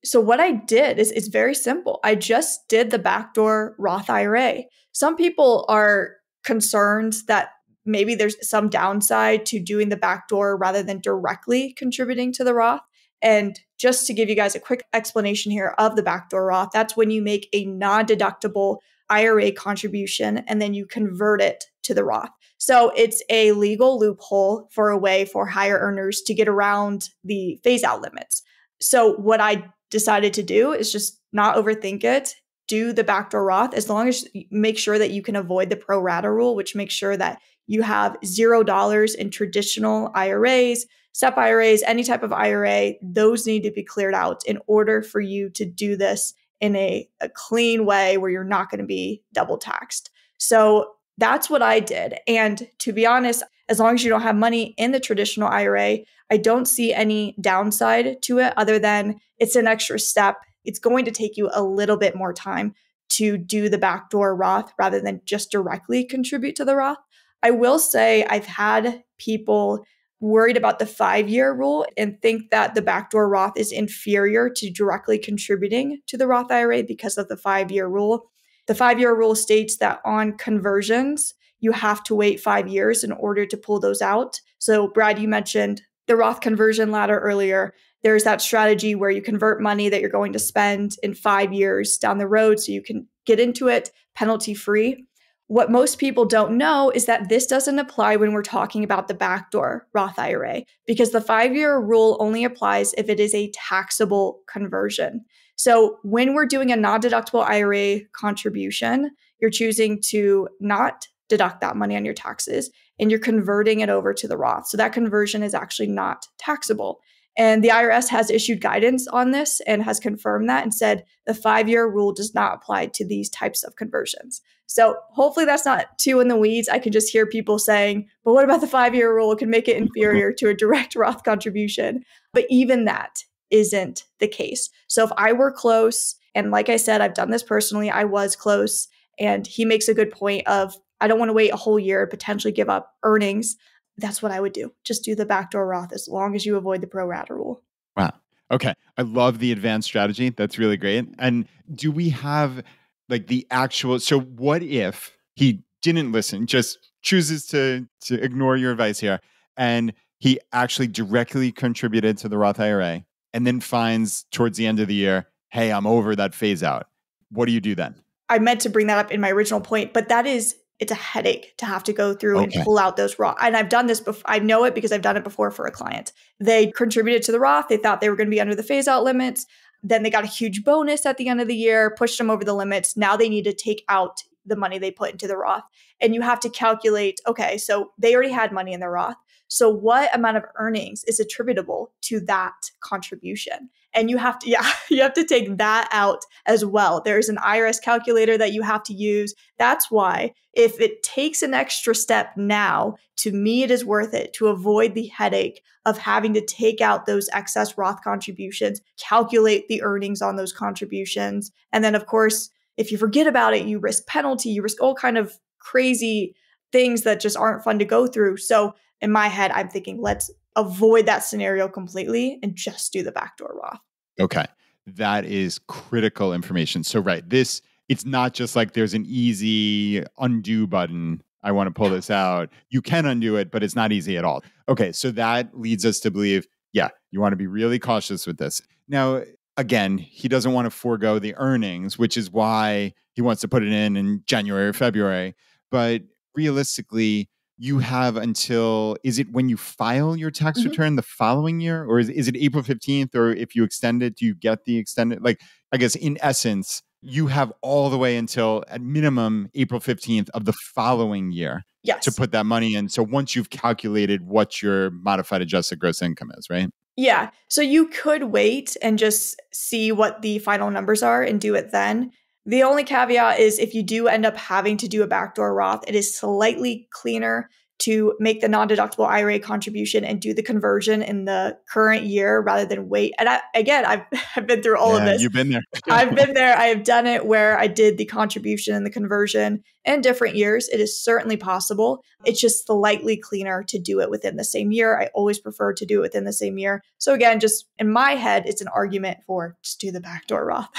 Speaker 2: So what I did is it's very simple. I just did the backdoor Roth IRA. Some people are concerned that maybe there's some downside to doing the backdoor rather than directly contributing to the Roth. And just to give you guys a quick explanation here of the backdoor Roth, that's when you make a non-deductible IRA contribution and then you convert it to the Roth. So it's a legal loophole for a way for higher earners to get around the phase out limits. So what I decided to do is just not overthink it. Do the backdoor Roth as long as you make sure that you can avoid the pro rata rule, which makes sure that you have $0 in traditional IRAs, SEP IRAs, any type of IRA. Those need to be cleared out in order for you to do this in a clean way where you're not going to be double taxed. So that's what I did. And to be honest, as long as you don't have money in the traditional IRA, I don't see any downside to it other than it's an extra step. It's going to take you a little bit more time to do the backdoor Roth rather than just directly contribute to the Roth. I will say I've had people worried about the 5-year rule and think that the backdoor Roth is inferior to directly contributing to the Roth IRA because of the 5-year rule. The 5-year rule states that on conversions, you have to wait 5 years in order to pull those out. So Brad, you mentioned the Roth conversion ladder earlier. There's that strategy where you convert money that you're going to spend in 5 years down the road so you can get into it penalty free. What most people don't know is that this doesn't apply when we're talking about the backdoor Roth IRA because the 5-year rule only applies if it is a taxable conversion. So when we're doing a non-deductible IRA contribution, you're choosing to not deduct that money on your taxes and you're converting it over to the Roth. So that conversion is actually not taxable. And the IRS has issued guidance on this and has confirmed that and said the 5-year rule does not apply to these types of conversions. So hopefully that's not too in the weeds. I can just hear people saying, but what about the 5-year rule? It could make it inferior to a direct Roth contribution. But even that isn't the case. So if I were close, and like I said, I've done this personally, I was close, and he makes a good point of, I don't want to wait a whole year, potentially give up earnings. That's what I would do. Just do the backdoor Roth as long as you avoid the pro rata rule.
Speaker 1: Wow. Okay. I love the advanced strategy. That's really great. And do we have like the actual, so what if he didn't listen, just chooses to ignore your advice here, and he actually directly contributed to the Roth IRA and then finds towards the end of the year, hey, I'm over that phase out. What do you do then?
Speaker 2: I meant to bring that up in my original point, but it's a headache to have to go through and pull out those Roth. And I've done this before. I know it because I've done it before for a client. They contributed to the Roth. They thought they were going to be under the phase out limits. Then they got a huge bonus at the end of the year, pushed them over the limits. Now they need to take out the money they put into the Roth. And you have to calculate, okay, so they already had money in the Roth. So what amount of earnings is attributable to that contribution? And you have to, yeah, you have to take that out as well. There's an IRS calculator that you have to use. That's why if it takes an extra step now, to me, it is worth it to avoid the headache of having to take out those excess Roth contributions, calculate the earnings on those contributions. And then, of course, if you forget about it, you risk penalty, you risk all kind of crazy things that just aren't fun to go through. So in my head, I'm thinking, let's avoid that scenario completely and just do the backdoor Roth.
Speaker 1: Okay. That is critical information. So, right, it's not just like there's an easy undo button. I want to pull this out. You can undo it, but it's not easy at all. Okay. So that leads us to believe, yeah, you want to be really cautious with this. Now, again, he doesn't want to forego the earnings, which is why he wants to put it in January or February. But realistically, you have until, is it when you file your tax return the following year? Or is it April 15th? Or if you extend it, do you get the extended? Like, I guess in essence, you have all the way until at minimum April 15th of the following year to put that money in. So once you've calculated what your modified adjusted gross income is, right?
Speaker 2: Yeah. So you could wait and just see what the final numbers are and do it then. The only caveat is if you do end up having to do a backdoor Roth, it is slightly cleaner to make the non-deductible IRA contribution and do the conversion in the current year rather than wait. And I've been through all of this.
Speaker 1: You've been there.
Speaker 2: I've been there. I have done it where I did the contribution and the conversion in different years. It is certainly possible. It's just slightly cleaner to do it within the same year. I always prefer to do it within the same year. So again, just in my head, it's an argument for just do the backdoor Roth.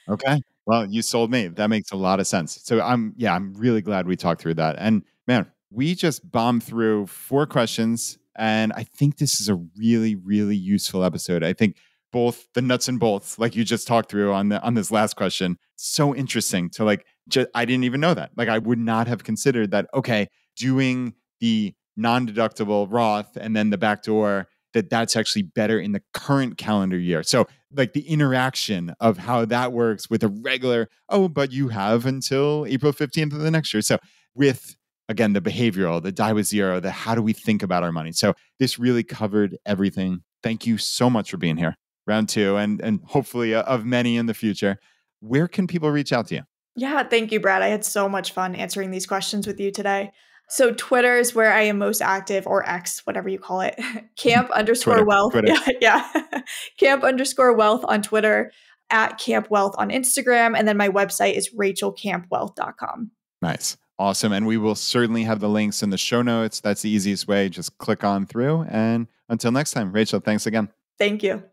Speaker 1: Okay. Well, you sold me. That makes a lot of sense. So I'm really glad we talked through that. And man, we just bombed through 4 questions. And I think this is a really, really useful episode. I think both the nuts and bolts, like you just talked through on this last question, so interesting to I didn't even know that. Like I would not have considered that, okay, doing the non-deductible Roth and then the backdoor, that's actually better in the current calendar year. So like the interaction of how that works with a regular, but you have until April 15th of the next year. So with, again, the behavioral, the die with zero, the how do we think about our money? So this really covered everything. Thank you so much for being here. Round 2 and hopefully of many in the future. Where can people reach out to you?
Speaker 2: Yeah, thank you, Brad. I had so much fun answering these questions with you today. So Twitter is where I am most active, or X, whatever you call it. Camp_wealth.
Speaker 1: Twitter.
Speaker 2: Yeah. Camp_wealth on Twitter, at Camp Wealth on Instagram. And then my website is rachelcampwealth.com.
Speaker 1: Nice. Awesome. And we will certainly have the links in the show notes. That's the easiest way. Just click on through. And until next time, Rachel, thanks again.
Speaker 2: Thank you.